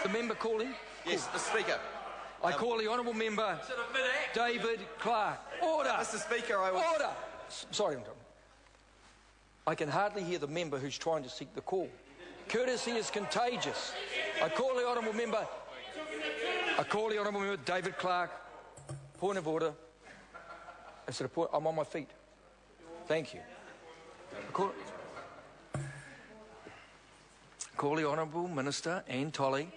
the member calling? Yes, Mr. Speaker. I call the honourable member David Clark. Order! Mr. Speaker, I was... Order! Sorry, I'm done. I can hardly hear the member who's trying to seek the call. Courtesy is contagious. I call the honourable member David Clark. Point of order. I'm on my feet. Thank you. Call the Honourable Minister Anne Tolley.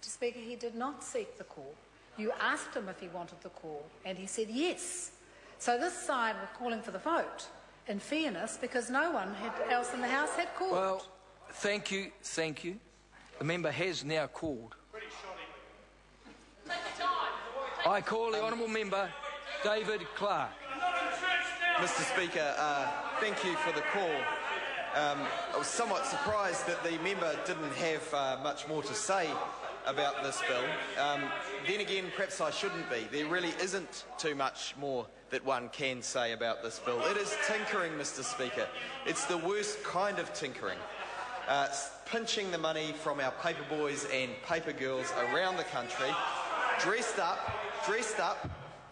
Mr. Speaker, he did not seek the call. You asked him if he wanted the call, and he said yes. So this side were calling for the vote, in fairness, because no one else in the House had called. Well, thank you. The member has now called. I call the Honourable Member David Clark. Mr. Speaker, thank you for the call. I was somewhat surprised that the member didn't have much more to say about this bill. Then again, perhaps I shouldn't be. There really isn't too much more that one can say about this bill. It is tinkering, Mr. Speaker. It's the worst kind of tinkering. Pinching the money from our paper boys and paper girls around the country, dressed up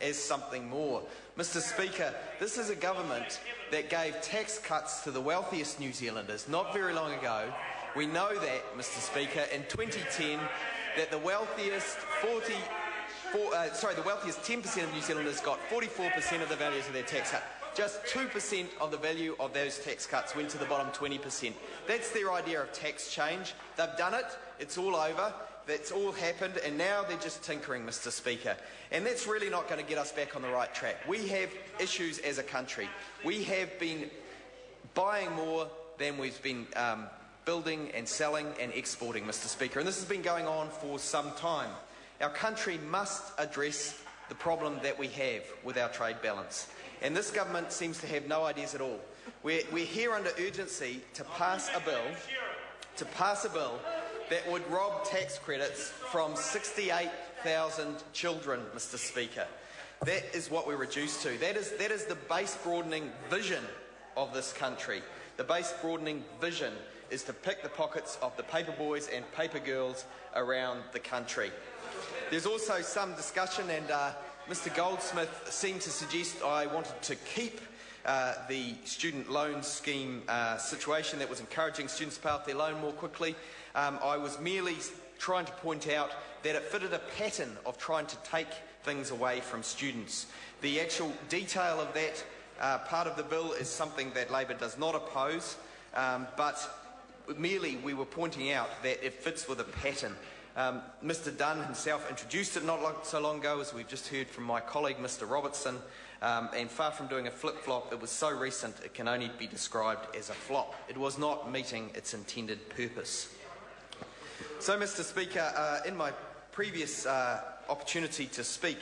as something more. Mr. Speaker, this is a government that gave tax cuts to the wealthiest New Zealanders not very long ago. We know that, Mr. Speaker, in 2010, that the wealthiest 10% of New Zealanders got 44% of the values of their tax cut. Just 2% of the value of those tax cuts went to the bottom 20%. That's their idea of tax change. They've done it. It's all over. That's all happened, and now they're just tinkering, Mr. Speaker. And that's really not going to get us back on the right track. We have issues as a country. We have been buying more than we've been building and selling and exporting, Mr. Speaker. And this has been going on for some time. Our country must address the problem that we have with our trade balance. And this government seems to have no ideas at all. We're here under urgency to pass a bill that would rob tax credits from 68,000 children, Mr. Speaker. That is what we're reduced to. That is the base broadening vision of this country. The base broadening vision is to pick the pockets of the paper boys and paper girls around the country. There's also some discussion, and Mr. Goldsmith seemed to suggest I wanted to keep the student loan scheme situation that was encouraging students to pay off their loan more quickly. I was merely trying to point out that it fitted a pattern of trying to take things away from students. The actual detail of that part of the bill is something that Labor does not oppose, but merely we were pointing out that it fits with a pattern. Mr. Dunn himself introduced it not so long ago, as we've just heard from my colleague Mr. Robertson, and far from doing a flip-flop, it was so recent it can only be described as a flop. It was not meeting its intended purpose. So, Mr. Speaker, in my previous opportunity to speak,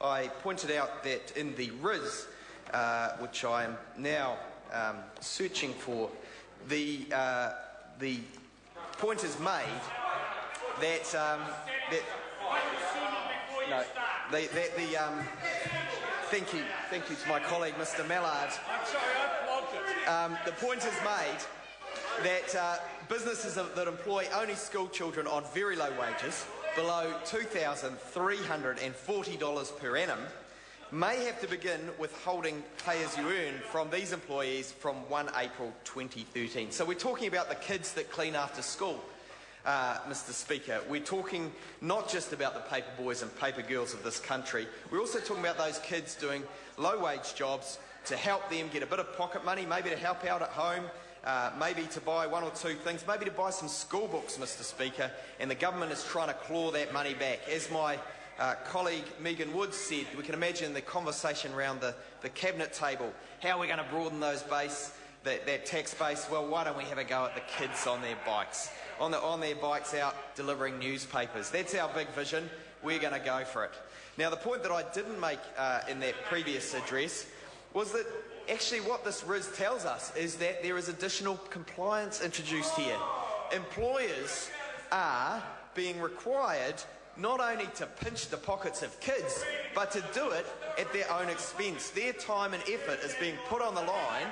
I pointed out that in the RIS, which I am now searching for, the point is made that thank you to my colleague Mr. Mallard. The point is made that businesses that employ only school children on very low wages, below $2,340 per annum, may have to begin withholding pay-as-you-earn from these employees from 1 April 2013. So we're talking about the kids that clean after school, Mr. Speaker. We're talking not just about the paper boys and paper girls of this country. We're also talking about those kids doing low-wage jobs to help them get a bit of pocket money, maybe to help out at home, maybe to buy one or two things, maybe to buy some school books, Mr. Speaker, and the government is trying to claw that money back. As my colleague Megan Woods said, we can imagine the conversation around the cabinet table. How are we going to broaden those that tax base? Well, why don't we have a go at the kids on their bikes? On their bikes out delivering newspapers. That's our big vision. We're going to go for it. Now, the point that I didn't make in that previous address was that actually what this RIS tells us is that there is additional compliance introduced here. Employers are being required not only to pinch the pockets of kids, but to do it at their own expense. Their time and effort is being put on the line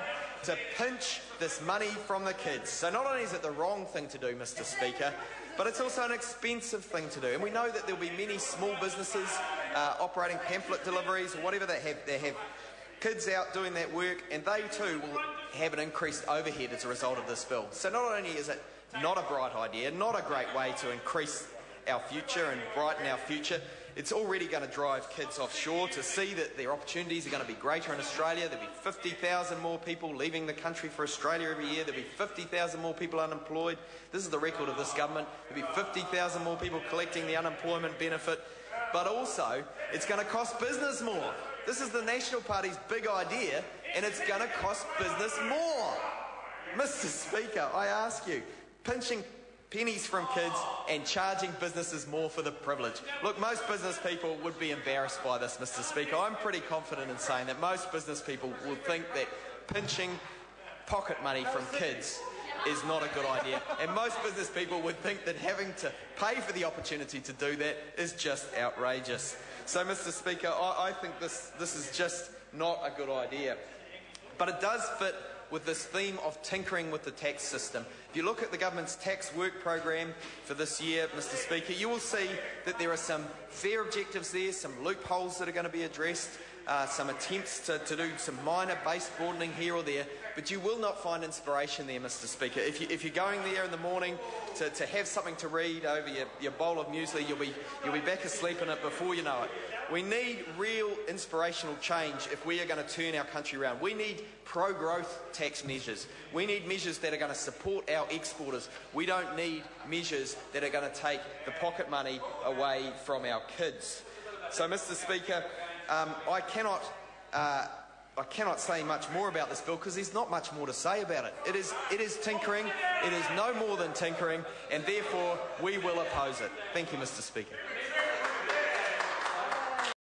to pinch this money from the kids. So not only is it the wrong thing to do, Mr. Speaker, but it's also an expensive thing to do. And we know that there'll be many small businesses operating pamphlet deliveries or whatever they have kids out doing that work, and they too will have an increased overhead as a result of this bill. So not only is it not a bright idea, not a great way to increase our future and brighten our future, it's already going to drive kids offshore to see that their opportunities are going to be greater in Australia. There'll be 50,000 more people leaving the country for Australia every year. There'll be 50,000 more people unemployed. This is the record of this government. There'll be 50,000 more people collecting the unemployment benefit. But also, it's going to cost business more. This is the National Party's big idea, and it's going to cost business more. Mr. Speaker, I ask you, pinching pennies from kids and charging businesses more for the privilege. Look, most business people would be embarrassed by this, Mr. Speaker. I'm pretty confident in saying that most business people will think that pinching pocket money from kids is not a good idea. And most business people would think that having to pay for the opportunity to do that is just outrageous. So, Mr. Speaker, I think this is just not a good idea. But it does fit with this theme of tinkering with the tax system. If you look at the government's tax work program for this year, Mr. Speaker, you will see that there are some fair objectives there, some loopholes that are going to be addressed, some attempts to do some minor base broadening here or there, but you will not find inspiration there, Mr. Speaker. If you're going there in the morning to have something to read over your bowl of muesli, you'll be back asleep in it before you know it. We need real inspirational change if we are going to turn our country around. We need pro-growth tax measures. We need measures that are going to support our exporters. We don't need measures that are going to take the pocket money away from our kids. So, Mr. Speaker, I cannot say much more about this bill because there's not much more to say about it. It is tinkering. It is no more than tinkering, and therefore we will oppose it. Thank you, Mr. Speaker.